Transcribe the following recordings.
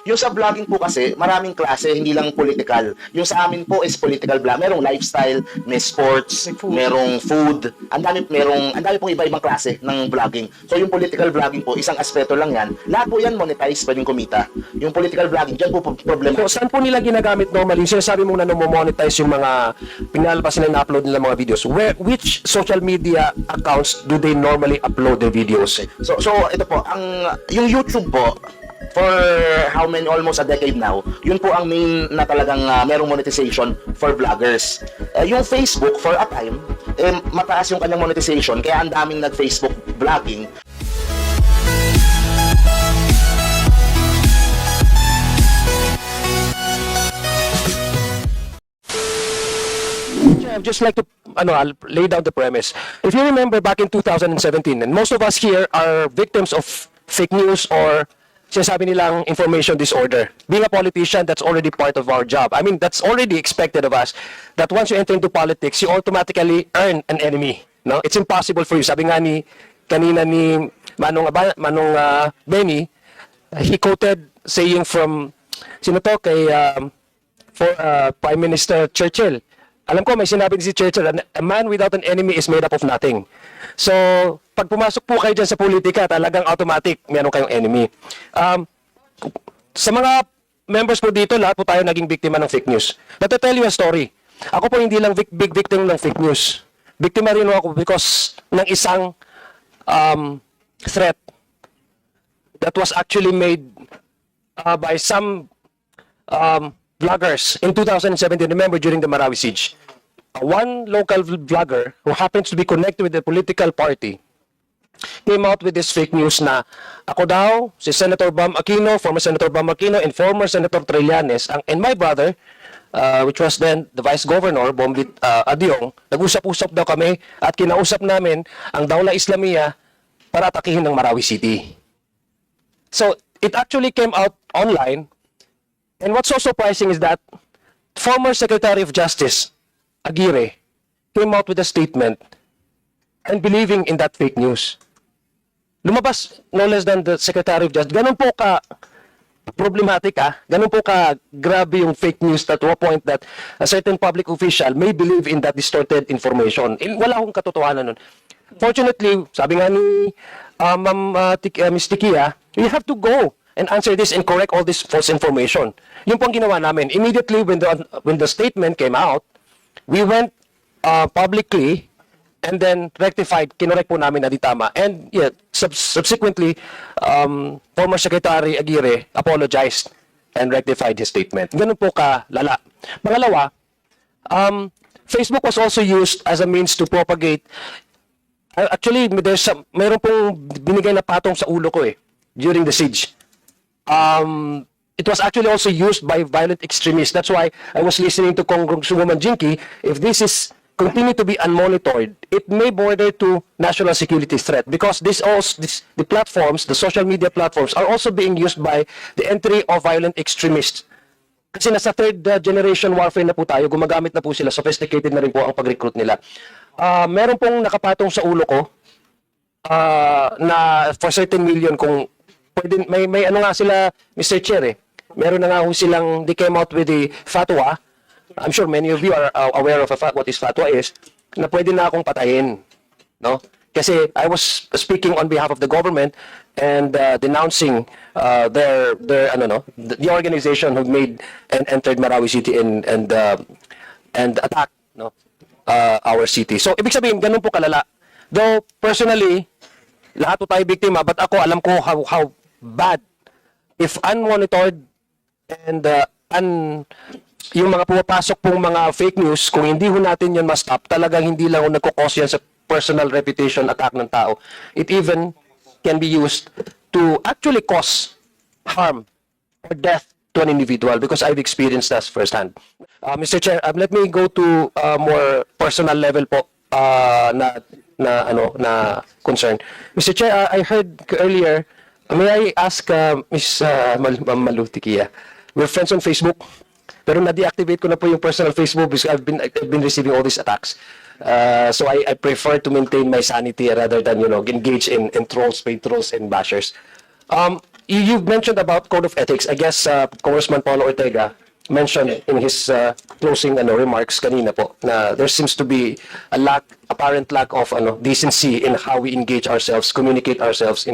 Yung sa vlogging po kasi, maraming klase, hindi lang political. Yung sa amin po is political vlog. Merong lifestyle, may sports, merong food. Ang dami pong iba-ibang klase ng vlogging. So yung political vlogging po, isang aspeto lang yan. Lahat po yan monetize, pwedeng kumita. Yung political vlogging, dyan po problema. So, saan po nila ginagamit normally? Sinasabi mo na monetize yung mga pinalabas nila na-upload nila mga videos. Which social media accounts do they normally upload their videos? So ito po, yung YouTube po, for almost a decade now, yun po ang main na talagang merong monetization for vloggers. Yung Facebook, for a time, mataas yung kanyang monetization, kaya ang daming nag-Facebook vlogging. I'd just like to I'll lay down the premise. If you remember back in 2017, and most of us here are victims of fake news or sinasabi nilang information disorder. Being a politician, that's already part of our job. I mean, that's already expected of us that once you enter into politics, you automatically earn an enemy. No? It's impossible for you. Sabi nga kanina ni Manong Benny, he quoted saying from, sino to, kay Prime Minister Churchill. Alam ko, may sinabi si Churchill, a man without an enemy is made up of nothing. So, pag pumasok po kayo dyan sa politika, talagang automatic, meron kayong enemy. Sa mga members po dito, lahat po tayo naging biktima ng fake news. But to tell you a story, ako po hindi lang big victim ng fake news. Biktima rin ako because ng isang threat that was actually made by some vloggers in 2017, remember, during the Marawi siege. One local vlogger who happens to be connected with the political party came out with this fake news na ako daw, si Senator Bam Aquino, former Senator Bam Aquino, and former Senator Trillanes, and my brother, which was then the Vice Governor, Bombit Adyong, nag-usap-usap daw kami at kinausap namin ang Dawla Islamia para atakihin ng Marawi City. So, it actually came out online. And what's so surprising is that former Secretary of Justice, Aguirre, came out with a statement and believing in that fake news. Lumabas no less than the Secretary of Justice. Ganun po ka problematic ganun po ka grabe yung fake news to a point that a certain public official may believe in that distorted information. Wala akong katotohanan nun. Fortunately, sabi nga ni Ms. Tikia, we have to go and answer this and correct all this false information. Yung pong ginawa namin. Immediately when the statement came out, we went publicly and then rectified, kinorek po namin na di tama. And yeah, subsequently, former Secretary Aguirre apologized and rectified his statement. Ganun po kalala. Pangalawa, Facebook was also used as a means to propagate. Actually, mayroon pong binigay na patong sa ulo ko during the siege. It was actually also used by violent extremists. That's why I was listening to Congresswoman Jinky. If this is continue to be unmonitored, it may border to national security threat because the platforms, the social media platforms, are also being used by the entry of violent extremists. Kasi nasa third generation warfare na po tayo, gumagamit na po sila, sophisticated na rin po ang pag-recruit nila. Meron pong nakapatong sa ulo ko na for certain million kung pwede, may ano nga sila, Mr. Chair meron na nga ho silang, they came out with the fatwa. I'm sure many of you are aware of what this fatwa is, na pwede na akong patayin. No? Kasi I was speaking on behalf of the government and denouncing the organization who made and entered Marawi City and attacked our city. So, ibig sabihin, ganun po kalala. Though, personally, lahat po tayo biktima, but ako, alam ko how bad if unmonitored and yung mga pumapasok pong mga fake news, kung hindi ho natin yan ma-stop, talagang hindi lang ho nagkukos yan sa personal reputation attack ng tao. It even can be used to actually cause harm or death to an individual because I've experienced that firsthand. Mr. Chair, let me go to more personal level po na concern. Mr. Chair, I heard earlier, may I ask Ms. Malutikia, we're friends on Facebook, pero na-deactivate ko na po yung personal Facebook because I've been receiving all these attacks. So I prefer to maintain my sanity rather than engage in trolls, paid trolls, and bashers. you mentioned about code of ethics. I guess Congressman Paulo Ortega mentioned in his closing remarks kanina po na there seems to be a apparent lack of decency in how we engage ourselves, communicate ourselves,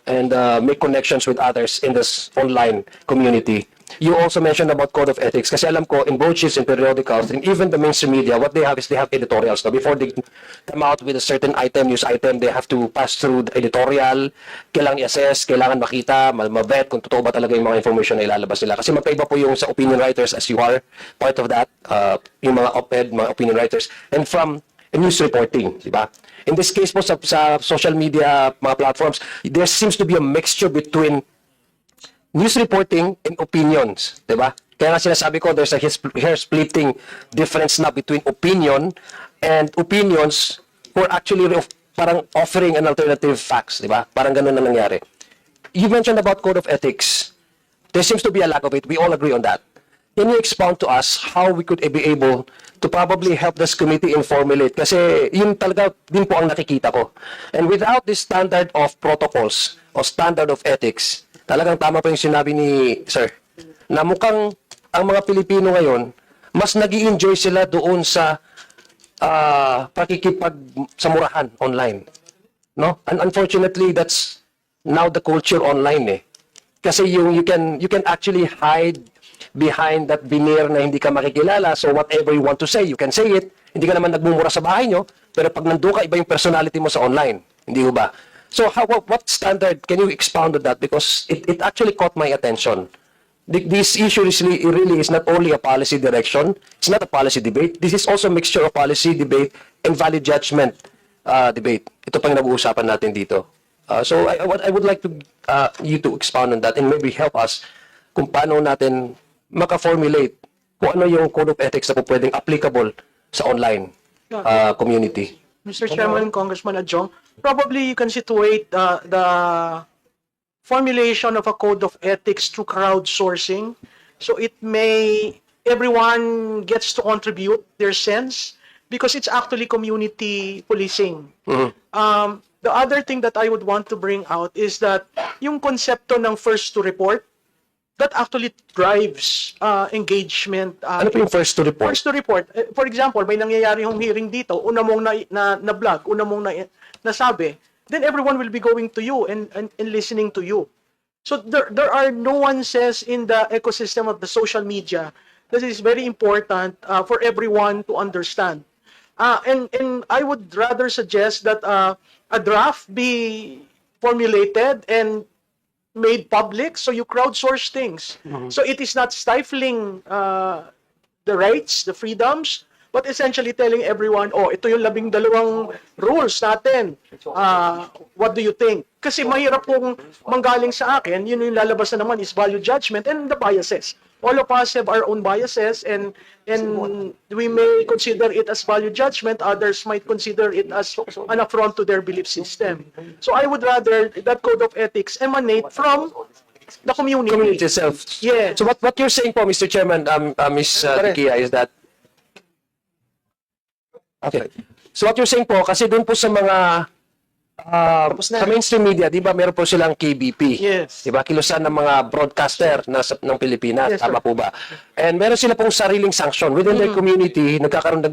and make connections with others in this online community. You also mentioned about code of ethics kasi alam ko in broadsheets and periodicals and even the mainstream media, what they have is they have editorials. Now, before they come out with a certain news item, they have to pass through the editorial, kailangan i-assess, kailangan makita, ma-vet kung totoo ba talaga yung mga information na ilalabas nila. Kasi magkaiba po yung sa opinion writers as you are part of that, yung mga op-ed, mga opinion writers, and from news reporting, di ba? In this case po sa social media, mga platforms, there seems to be a mixture between news reporting and opinions, di ba? Kaya nga sinasabi ko, there's a hair-splitting difference na between opinion and opinions who are actually parang offering an alternative facts, di ba? Parang ganun na nangyari. You mentioned about code of ethics. There seems to be a lack of it. We all agree on that. Can you expound to us how we could be able to probably help this committee and formulate? Kasi yun talaga din po ang nakikita ko. And without this standard of protocols or standard of ethics, talagang tama pa yung sinabi ni Sir, na mukhang ang mga Pilipino ngayon, mas nag-i-enjoy sila doon sa pakikipagsamurahan online. No? And unfortunately, that's now the culture online eh. Kasi you can actually hide behind that veneer na hindi ka makikilala, so whatever you want to say, you can say it. Hindi ka naman nagmumura sa bahay nyo, pero pag nandun ka, iba yung personality mo sa online. Hindi ho ba? So what standard, can you expound on that? Because it actually caught my attention. This issue really is not only a policy direction, it's not a policy debate, this is also a mixture of policy debate and value judgment debate. Ito pang nag-uusapan natin dito. So I would like to you to expound on that and maybe help us kung paano natin maka-formulate kung ano yung code of ethics na po pwedeng applicable sa online community. Mr. Chairman, Congressman Adjong, probably you can situate the formulation of a code of ethics through crowdsourcing. So everyone gets to contribute their sense because it's actually community policing. The other thing that I would want to bring out is that yung konsepto ng first to report, that actually drives engagement. Ano po yung first to report? First to report. For example, may nangyayari yung hearing dito, una mong na-vlog, una mong nasabi, then everyone will be going to you and listening to you. So there are nuances in the ecosystem of the social media that is very important for everyone to understand. And I would rather suggest that a draft be formulated and made public, so you crowdsource things. So it is not stifling the rights, the freedoms, but essentially telling everyone, oh, ito yung 12 rules natin. What do you think? Kasi mahirap pong manggaling sa akin, yun yung lalabas na naman is value judgment and the biases. All of us have our own biases and we may consider it as value judgment, others might consider it as an affront to their belief system. So I would rather that code of ethics emanate from the community. Community itself. Yeah. So what you're saying po, Mr. Chairman, Ms. Tikia, is that okay. So what you're saying po, kasi doon po sa mga sa mainstream media, di ba, meron po silang KBP. Yes. Di ba, kilusan ng mga broadcaster ng Pilipinas. Yes, tama po ba? And meron sila pong sariling sanction. Within their community, nagkakaroon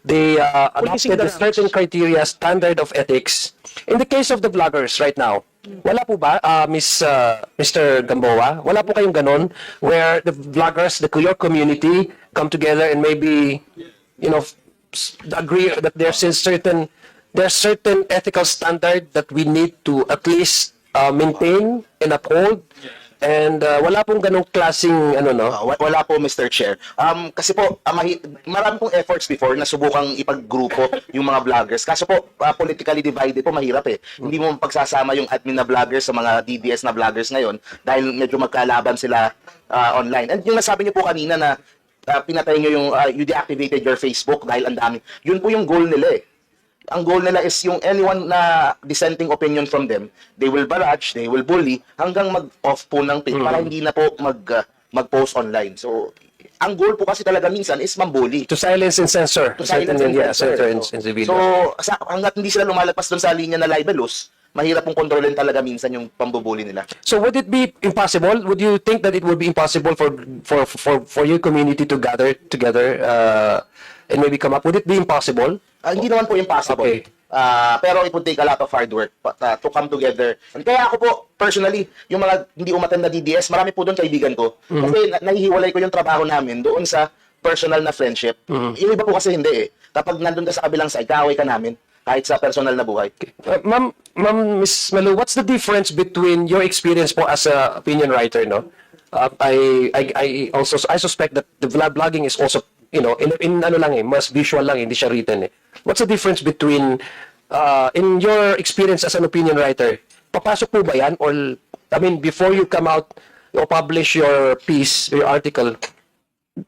they adopted a certain criteria, standard of ethics. In the case of the vloggers right now, wala po ba, Mr. Gamboa, wala po kayong ganon where the vloggers, your community come together and maybe, agree that there's certain ethical standard that we need to at least maintain and uphold. And wala pong ganong klaseng Wala po, Mr. Chair. Kasi po, marami pong efforts before na subukang ipag-grupo yung mga vloggers. Kaso po, politically divided po, mahirap eh. Hindi mo pagsasama yung admin na vloggers sa mga DDS na vloggers ngayon dahil medyo magkalaban sila online. And yung nasabi niyo po kanina na pinatay niyo yung, you deactivated your Facebook dahil ang dami. Yun po yung goal nila eh. Ang goal nila is yung anyone na dissenting opinion from them, they will barrage, they will bully, hanggang mag-off po ng page para hindi na po mag-post online. So, ang goal po kasi talaga minsan is mambully. to silence and censor. To silence and censor. Censor and civilian. So, hanggat hindi sila lumalagpas doon sa linya na libelous, mahirap pong kontrolin talaga minsan yung pambubuli nila. So would it be impossible? Would you think that it would be impossible for your community to gather together and maybe come up? Would it be impossible? Hindi naman po impossible. Okay. Pero it would take a lot of hard work to come together. And kaya ako po, personally, yung mga hindi umattend na DDS, marami po doon kaibigan ko. Kasi nahihiwalay ko yung trabaho namin doon sa personal na friendship. Yung iba po kasi hindi eh. Kapag nandun ka sa kabilang side, kaaway ka namin. Kahit sa personal na buhay. Miss Malu, what's the difference between your experience po as a opinion writer, no? I suspect that the vlogging is also, you know, in ano lang eh, mas visual lang, hindi siya written eh. What's the difference between in your experience as an opinion writer? Papasok po ba yan, or I mean before you come out or publish your piece, your article,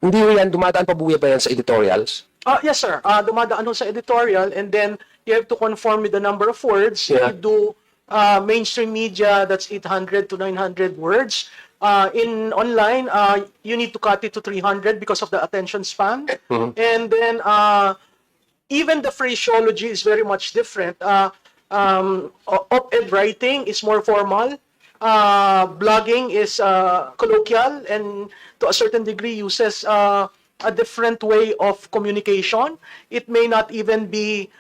hindi yan dumadaan pa ba yan sa editorials? Yes, sir. Dumadaan ho sa editorial, and then you have to conform with the number of words. Yeah. You do mainstream media, that's 800 to 900 words. In online, you need to cut it to 300 because of the attention span. And then even the phraseology is very much different. Op-ed writing is more formal. Blogging is colloquial, and to a certain degree uses a different way of communication. It may not even be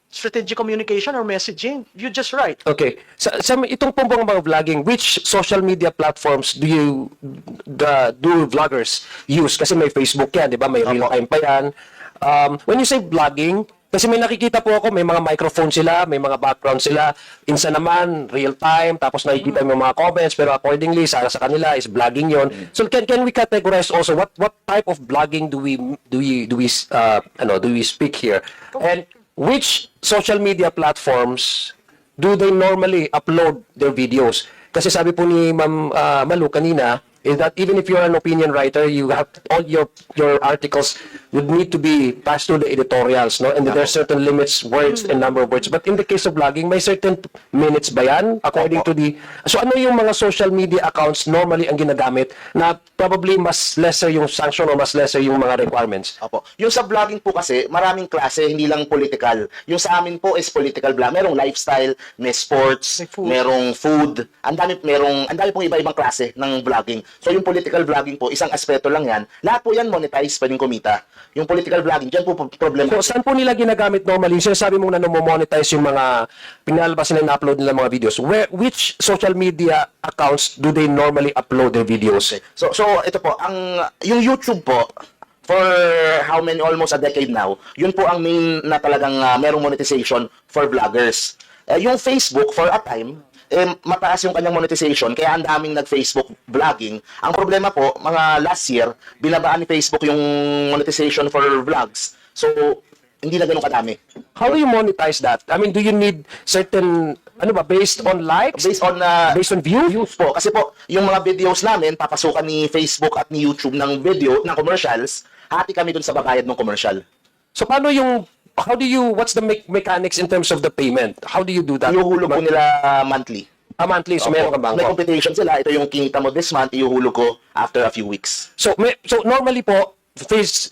strategic communication or messaging. You just write. Okay. Sa itong pong mga vlogging, which social media platforms do vloggers use? Kasi may Facebook yan, di ba? May real time pa yan. When you say vlogging, kasi may nakikita po ako, may mga microphone sila, may mga background sila. Insa naman, real time, tapos nakikita mo yung mga comments, pero accordingly, sa kanila is vlogging yon. So can we categorize also what type of vlogging do we speak here? And which social media platforms do they normally upload their videos? Kasi sabi po ni Ma'am Malu kanina, is that even if you're an opinion writer, you have all your articles would need to be passed through the editorials, no? And there are certain limits, words and number of words. But in the case of blogging, may certain minutes ba yan? According to the... So ano yung mga social media accounts normally ang ginagamit na probably mas lesser yung sanction or mas lesser yung mga requirements? Opo. Yung sa vlogging po kasi, maraming klase, hindi lang political. Yung sa amin po is political vlog. Merong lifestyle, may sports, May food. merong food. Ang dami pong iba-ibang klase ng vlogging. So yung political vlogging po, isang aspeto lang yan. Lahat po yan monetize, pwedeng kumita. Yung political vlogging, dyan po problema. So saan po nila ginagamit normally? Sinasabi mong na monetize yung mga pinalabas nila na-upload nila mga videos. Which social media accounts do they normally upload their videos? So ito po, yung YouTube po, for how many, almost a decade now, yun po ang main na talagang merong monetization for vloggers. Yung Facebook, for a time, mataas yung kanyang monetization, kaya ang daming nag-Facebook vlogging. Ang problema po, mga last year, binabaan ni Facebook yung monetization for vlogs. So, hindi na ganun kadami. How do you monetize that? I mean, do you need certain, based on likes? Based on views po. Kasi po, yung mga videos namin, papasukan ni Facebook at ni YouTube ng video, ng commercials, hati kami dun sa babayad ng commercial. So, what's the mechanics in terms of the payment? How do you do that? Iuhulog po nila monthly. Monthly, so meron ka bangko? May computation sila. Ito yung kinita mo this month, iuhulog ko after a few weeks. So normally po,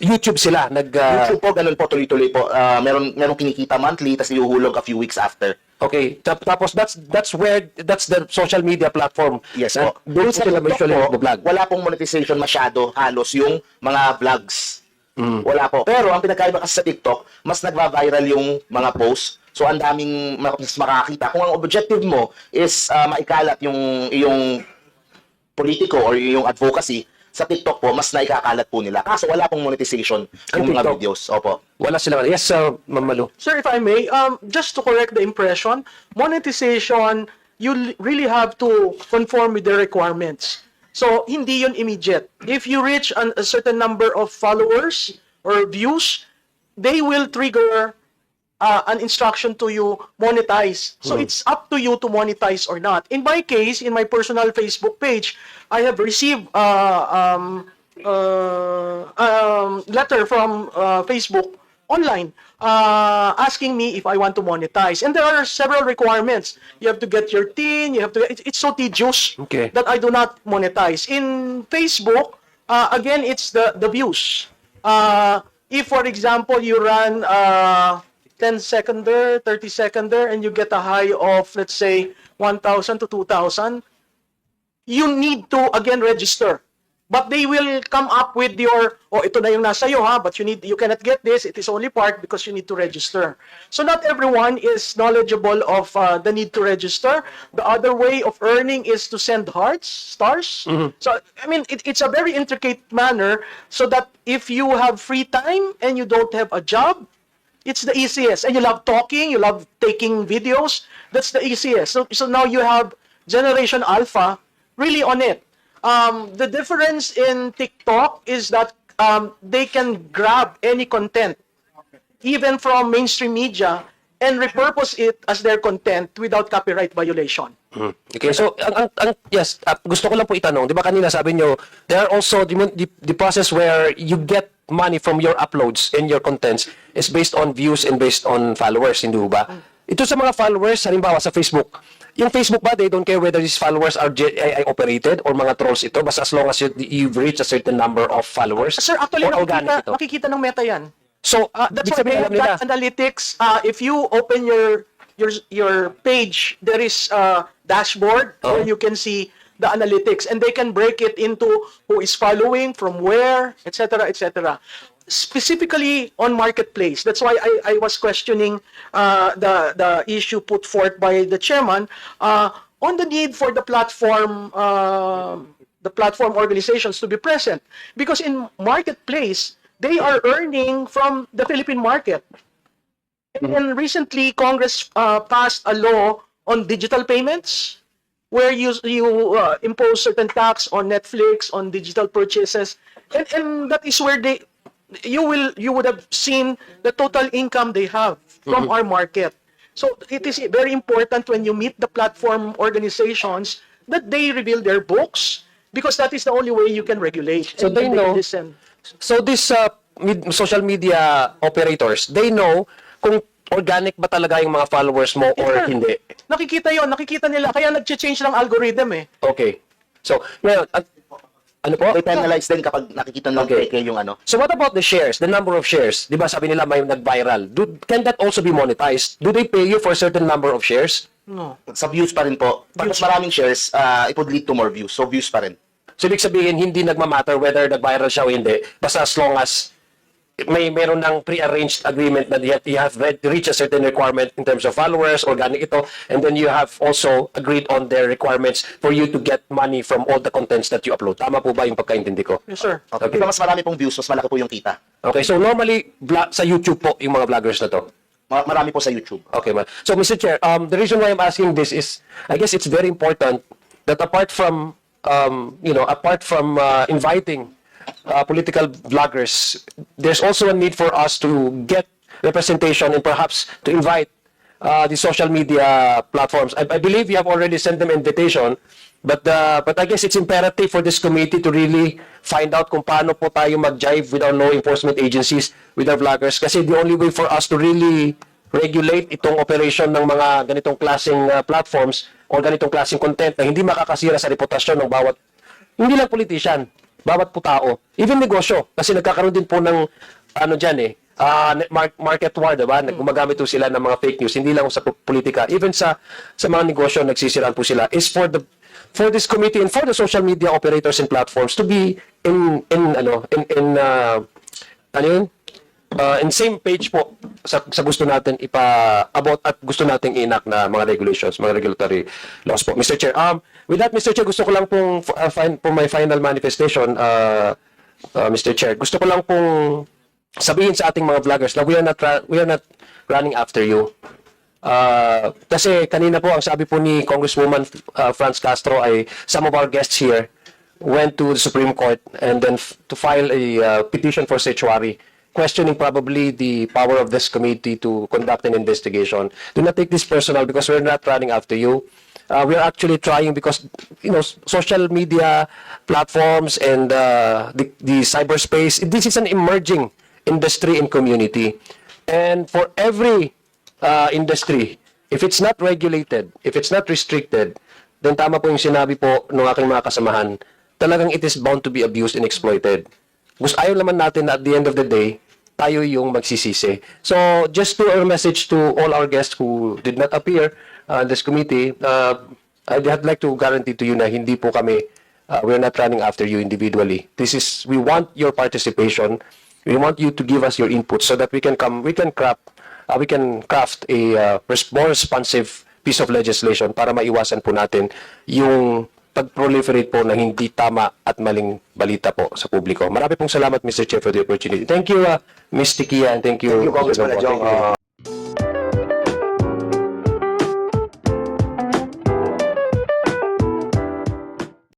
YouTube sila YouTube po, ganun po, tuloy-tuloy po. Merong kinikita monthly, tapos iuhulog a few weeks after. Okay, tapos that's the social media platform. Yes po. po. Doon Sa sila TikTok usually po, nag-vlog. wala pong monetization masyado, halos yung mga vlogs. Wala po. Pero ang pinagkaiba kasi sa TikTok, mas nagva-viral yung mga posts. So ang daming mas makakita. Kung ang objective mo is maikalat yung iyong politiko or yung advocacy, sa TikTok po, mas naikakalat po nila. Kaso wala pong monetization yung mga TikTok? videos. Opo. Wala sila. Yes, Ma'am Malu. Sir, if I may, just to correct the impression, monetization, you really have to conform with the requirements. So, hindi yun immediate. If you reach a certain number of followers or views, they will trigger an instruction to you monetize. So, it's up to you to monetize or not. In my case, in my personal Facebook page, I have received letter from Facebook online asking me if I want to monetize. And there are several requirements. You have to get your TIN, it's so tedious Okay. that I do not monetize. In Facebook, again, it's the views. If, for example, you run 10-seconder, 30-seconder, and you get a high of, let's say, 1,000 to 2,000, you need to, again, register. But they will come up with your, oh, ito na yung nasa iyo, ha, but you cannot get this, it is only part because you need to register. So not everyone is knowledgeable of the need to register. The other way of earning is to send hearts, stars. So, I mean, it's a very intricate manner so that if you have free time and you don't have a job, it's the easiest. And you love talking, you love taking videos, that's the easiest. So now you have Generation Alpha really on it. The difference in TikTok is that they can grab any content, even from mainstream media, and repurpose it as their content without copyright violation. Okay, so yes, gusto ko lang po itanong, 'di ba kanina sabi nyo, there are also the process where you get money from your uploads and your contents is based on views and based on followers, hindi ba? Ito sa mga followers, halimbawa sa Facebook. Yung Facebook ba, they don't care whether these followers are AI operated or mga trolls ito, basta as long as you've reached a certain number of followers. Sir, actually, or organic ito. makikita ng Meta yan. So, That's ibig why they sabihin, have alam nila. that analytics. If you open your page, there is a dashboard where you can see the analytics, and they can break it into who is following, from where, etc., etc. Specifically on marketplace. That's why I was questioning the issue put forth by the chairman on the need for the platform organizations to be present, because in marketplace they are earning from the Philippine market. And recently Congress passed a law on digital payments where you impose certain tax on Netflix, on digital purchases, and that is where you would have seen the total income they have from our market. So it is very important when you meet the platform organizations that they reveal their books, because that is the only way you can regulate. So and they know. listen. So these social media operators, they know kung organic ba talaga yung mga followers mo or Yeah. hindi. Nakikita nila, kaya nag-change ng algorithm eh. Okay. So, ngayon, ano po? They penalize din kapag nakikita ng Okay. peke yung ano. So what about the shares, the number of shares? Di ba sabi nila may nag-viral. Can that also be monetized? Do they pay you for a certain number of shares? No. Sa views pa rin po. Pag mas maraming shares, it would lead to more views. So views pa rin. So ibig sabihin, hindi nagmamatter whether nag-viral siya o hindi. Basta as long as meron ng pre-arranged agreement na you have reached a certain requirement in terms of followers, organic ito, and then you have also agreed on their requirements for you to get money from all the contents that you upload. Tama po ba yung pagkaintindi ko? Yes, sir. Okay. Diba mas marami pong views, mas malaki po yung kita. Okay, so normally, sa YouTube po yung mga vloggers na to. Marami po sa YouTube. Okay, man. So, Mr. Chair, the reason why I'm asking this is, I guess it's very important that apart from, inviting political vloggers, there's also a need for us to get representation and perhaps to invite the social media platforms. I believe you have already sent them invitation, but I guess it's imperative for this committee to really find out kung paano po tayo mag-jive with our law enforcement agencies, with our vloggers, kasi the only way for us to really regulate itong operation ng mga ganitong klaseng platforms o ganitong klaseng content na hindi makakasira sa reputasyon ng bawat, hindi lang politician, bawat po tao, even negosyo, kasi nagkakaroon din po ng market war, diba? Gumagamit po sila ng mga fake news, hindi lang sa politika, even sa mga negosyo nagsisiraan po sila, is for this committee and for the social media operators and platforms to be in same page po sa gusto natin ipa-about at gusto nating i-enact na mga regulations, mga regulatory laws po. Mr. Chair, with that, Mr. Chair, gusto ko lang pong for my final manifestation, Mr. Chair, gusto ko lang pong sabihin sa ating mga vloggers na we are not running after you. Kasi kanina po, ang sabi po ni Congresswoman Franz Castro ay some of our guests here went to the Supreme Court and then to file a petition for certiorari, questioning probably the power of this committee to conduct an investigation. Do not take this personal because we're not running after you. We are actually trying because, social media platforms and the cyberspace, this is an emerging industry and community. And for every industry, if it's not regulated, if it's not restricted, then tama po yung sinabi po ng aking mga kasamahan, talagang it is bound to be abused and exploited. Gusto ayaw naman natin na at the end of the day, tayo yung magsisisi. So, just to our message to all our guests who did not appear in this committee, I'd like to guarantee to you na hindi po kami, we're not running after you individually. We want your participation. We want you to give us your input so that we can craft a more responsive piece of legislation para maiwasan po natin yung pag-proliferate po ng hindi tama at maling balita po sa publiko. Marami pong salamat, Mr. Chair, for the opportunity. Thank you, Ms. Tikia, and thank you, Thank you, Congressman Mr. Gombo. Adjong.